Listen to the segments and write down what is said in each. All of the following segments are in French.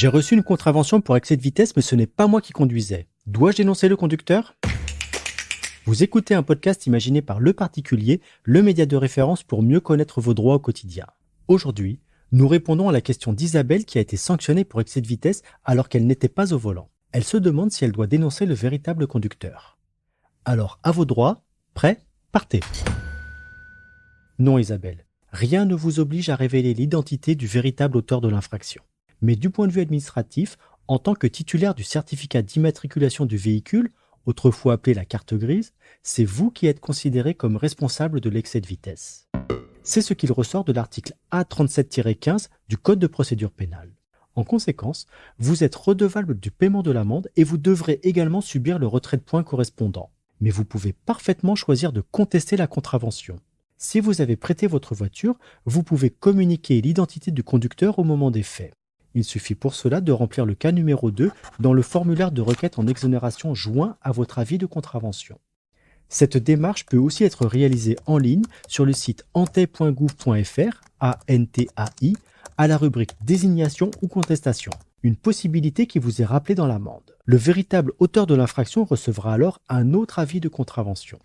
J'ai reçu une contravention pour excès de vitesse, mais ce n'est pas moi qui conduisais. Dois-je dénoncer le conducteur ? Vous écoutez un podcast imaginé par Le Particulier, le média de référence pour mieux connaître vos droits au quotidien. Aujourd'hui, nous répondons à la question d'Isabelle qui a été sanctionnée pour excès de vitesse alors qu'elle n'était pas au volant. Elle se demande si elle doit dénoncer le véritable conducteur. Alors, à vos droits, prêts, partez. Non Isabelle, rien ne vous oblige à révéler l'identité du véritable auteur de l'infraction. Mais du point de vue administratif, en tant que titulaire du certificat d'immatriculation du véhicule, autrefois appelé la carte grise, c'est vous qui êtes considéré comme responsable de l'excès de vitesse. C'est ce qu'il ressort de l'article A37-15 du Code de procédure pénale. En conséquence, vous êtes redevable du paiement de l'amende et vous devrez également subir le retrait de points correspondant. Mais vous pouvez parfaitement choisir de contester la contravention. Si vous avez prêté votre voiture, vous pouvez communiquer l'identité du conducteur au moment des faits. Il suffit pour cela de remplir le cas numéro 2 dans le formulaire de requête en exonération joint à votre avis de contravention. Cette démarche peut aussi être réalisée en ligne sur le site antai.gouv.fr, ANTAI, à la rubrique désignation ou contestation. Une possibilité qui vous est rappelée dans l'amende. Le véritable auteur de l'infraction recevra alors un autre avis de contravention.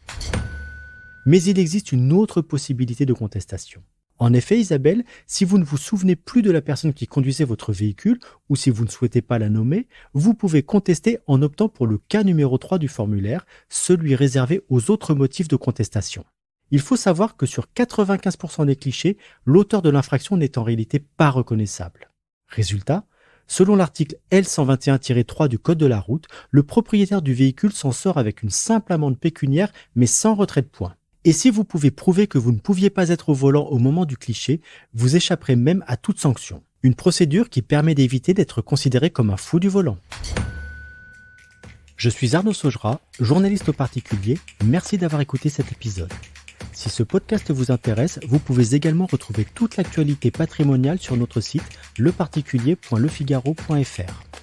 Mais il existe une autre possibilité de contestation. En effet, Isabelle, si vous ne vous souvenez plus de la personne qui conduisait votre véhicule ou si vous ne souhaitez pas la nommer, vous pouvez contester en optant pour le cas numéro 3 du formulaire, celui réservé aux autres motifs de contestation. Il faut savoir que sur 95% des clichés, l'auteur de l'infraction n'est en réalité pas reconnaissable. Résultat, selon l'article L121-3 du Code de la route, le propriétaire du véhicule s'en sort avec une simple amende pécuniaire mais sans retrait de points. Et si vous pouvez prouver que vous ne pouviez pas être au volant au moment du cliché, vous échapperez même à toute sanction. Une procédure qui permet d'éviter d'être considéré comme un fou du volant. Je suis Arnaud Saugera, journaliste au particulier. Merci d'avoir écouté cet épisode. Si ce podcast vous intéresse, vous pouvez également retrouver toute l'actualité patrimoniale sur notre site leparticulier.lefigaro.fr.